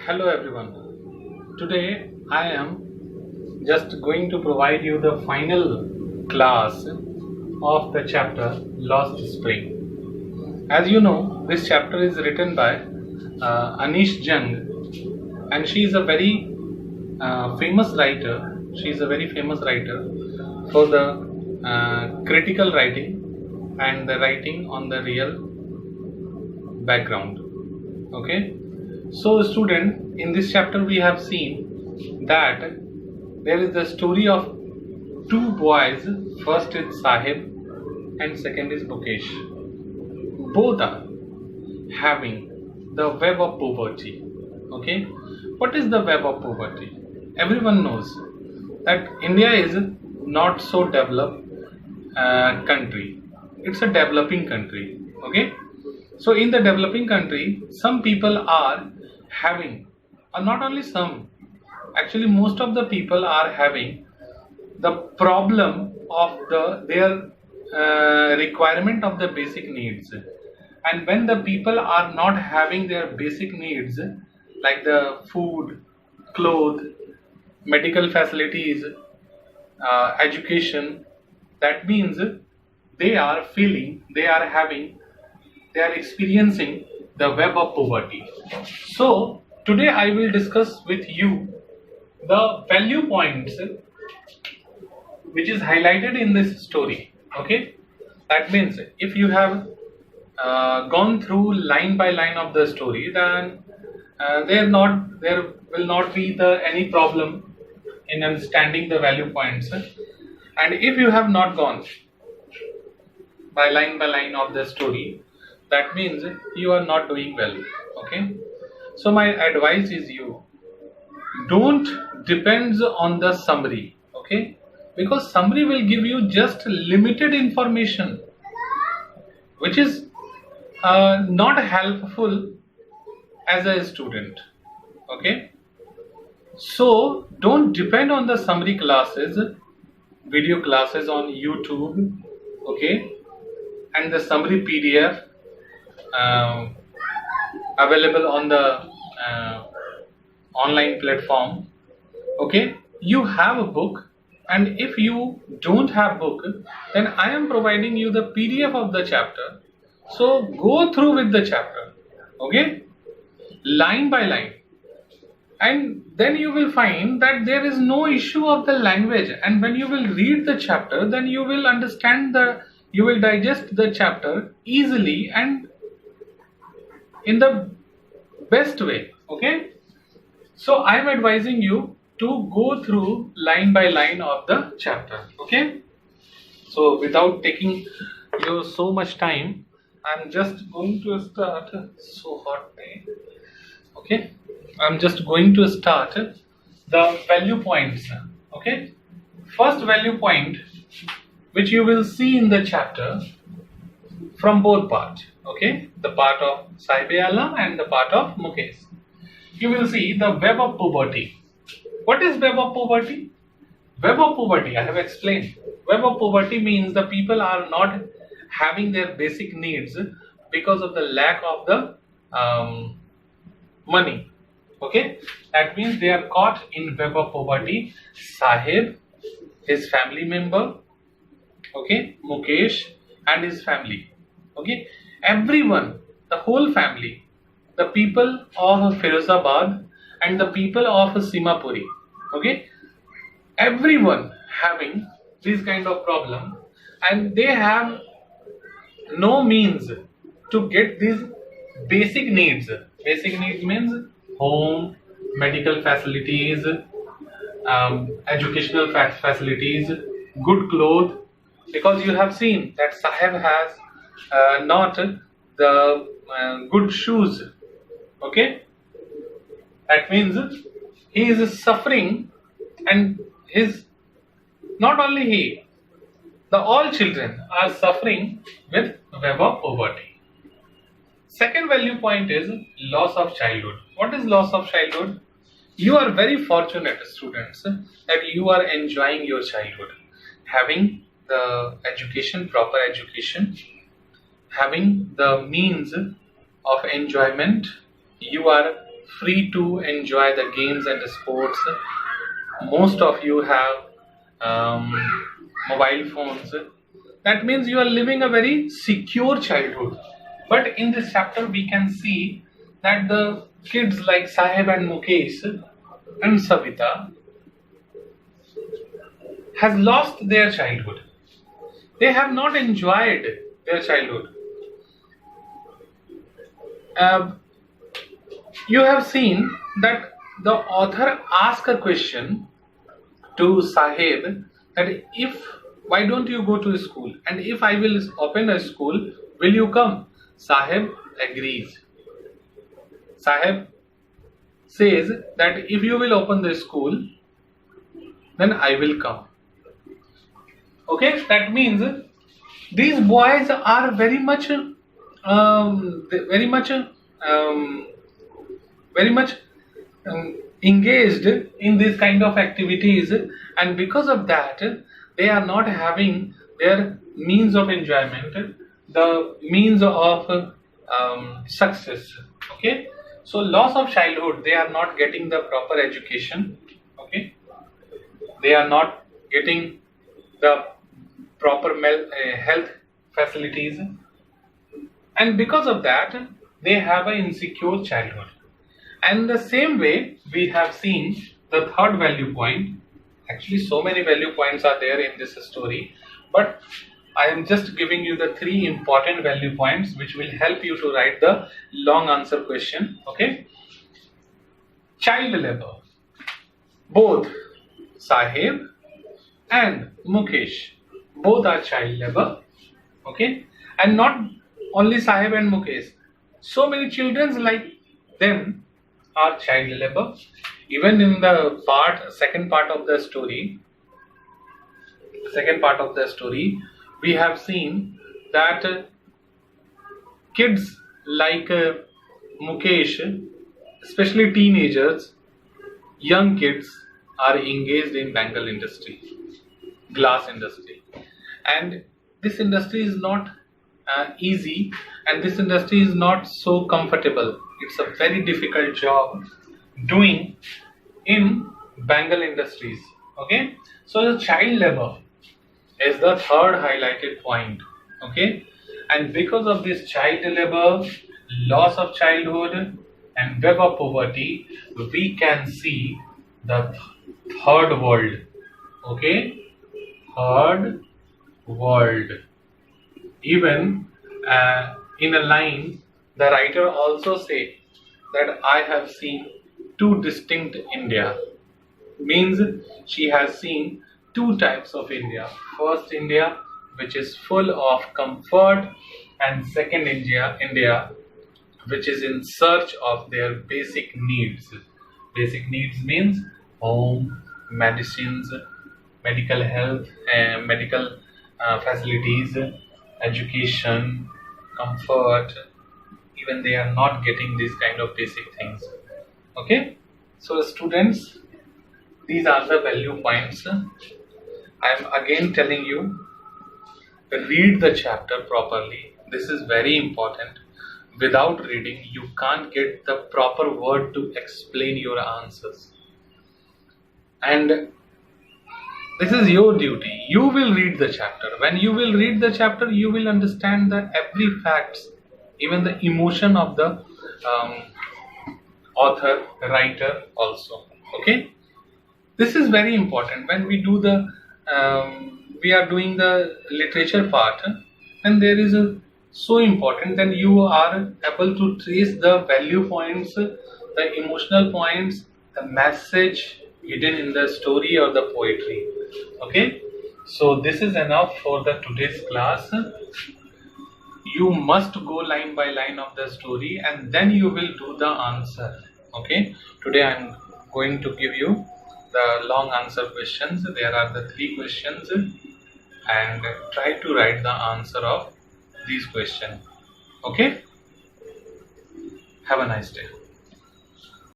Hello everyone. Today I am just going to provide you the final class of the chapter Lost Spring. As you know, this chapter is written by Anish Jung, and she is a very famous writer. She is a very famous writer for the critical writing and the writing on the real background. Okay. So student, in this chapter we have seen that there is the story of two boys. First is Sahib and second is Mukesh. Both are having the web of poverty. Okay, what is the web of poverty? Everyone knows that India is not so developed country. It's a developing country. Okay, so in the developing country, some people are having, or not only some, actually most of the people are having the problem of their requirement of the basic needs. And when the people are not having their basic needs like the food, clothes, medical facilities, education, that means they are experiencing the web of poverty. So today I will discuss with you the value points which is highlighted in this story. Okay, that means if you have gone through line by line of the story, then there will not be any problem in understanding the value points. And if you have not gone by line of the story, that means you are not doing well. Okay, so my advice is you don't depend on the summary. Okay, because summary will give you just limited information which is not helpful as a student. Okay, so don't depend on the summary classes, video classes on YouTube. Okay, and the summary PDF available on the online platform. Okay, you have a book, and if you don't have book, then I am providing you the PDF of the chapter. So go through with the chapter. Okay, line by line, and then you will find that there is no issue of the language. And when you will read the chapter, then you will you will digest the chapter easily and in the best way. Okay, so I am advising you to go through line by line of the chapter. Okay, so without taking you so much time, I'm just going to start. So hot day. Okay, I'm just going to start the value points. Okay, first value point which you will see in the chapter from both parts. Okay, the part of Sahib Alam and the part of Mukesh. You will see the web of poverty. What is web of poverty? Web of poverty, I have explained. Web of poverty means the people are not having their basic needs because of the lack of the money. Okay, that means they are caught in web of poverty. Sahib, his family member, okay, Mukesh and his family. Okay, everyone, the whole family, the people of Firozabad and the people of Simapuri. Okay, everyone having this kind of problem, and they have no means to get these basic needs. Basic needs means home, medical facilities, educational facilities, good clothes. Because you have seen that Sahib has not the good shoes. Okay, that means he is suffering, and not only he, the all children are suffering with web of poverty. Second value point is loss of childhood. What is loss of childhood? You are very fortunate, students, that you are enjoying your childhood, having the education, proper education, having the means of enjoyment. You are free to enjoy the games and the sports. Most of you have mobile phones. That means you are living a very secure childhood. But in this chapter, we can see that the kids like Sahib and Mukesh and Savita has lost their childhood. They have not enjoyed their childhood. You have seen that the author asked a question to Sahib that why don't you go to school, and if I will open a school, will you come? Sahib agrees. Sahib says that if you will open the school, then I will come. Okay, that means these boys are very much engaged in this kind of activities, and because of that they are not having their means of enjoyment, the means of success. Okay, so loss of childhood, they are not getting the proper education. Okay, they are not getting the proper health facilities, and because of that they have an insecure childhood. And the same way we have seen the third value point. Actually, so many value points are there in this story, but I am just giving you the 3 important value points which will help you to write the long answer question. Okay, child labor. Both Sahib and Mukesh, both are child labor. Okay, and not only Sahib and Mukesh, so many children like them are child labor. Even in the second part of the story, we have seen that kids like Mukesh, especially teenagers, young kids, are engaged in bangle industry, glass industry, and this industry is not easy, and this industry is not so comfortable. It's a very difficult job doing in bangle industries. Okay, so the child labor is the third highlighted point. Okay, and because of this child labor, loss of childhood, and web of poverty, we can see the third world. Okay, third world. Even in a line, the writer also say that I have seen 2 distinct India. Means she has seen 2 types of India. First India, which is full of comfort, and second India, which is in search of their basic needs. Basic needs means home, medicines, medical health, medical facilities, education, comfort. Even they are not getting these kind of basic things. Okay, so students, these are the value points. I am again telling you, read the chapter properly. This is very important. Without reading, you can't get the proper word to explain your answers. And this is your duty. You will read the chapter. When you will read the chapter, you will understand that every facts, even the emotion of the author, writer also. Okay, this is very important. When we do the we are doing the literature part, and there is a so important, then you are able to trace the value points, the emotional points, the message hidden in the story or the poetry. Okay, so this is enough for the today's class. You must go line by line of the story, and then you will do the answer. Okay, today I am going to give you the long answer questions. There are the 3 questions, and try to write the answer of these questions. Okay, have a nice day.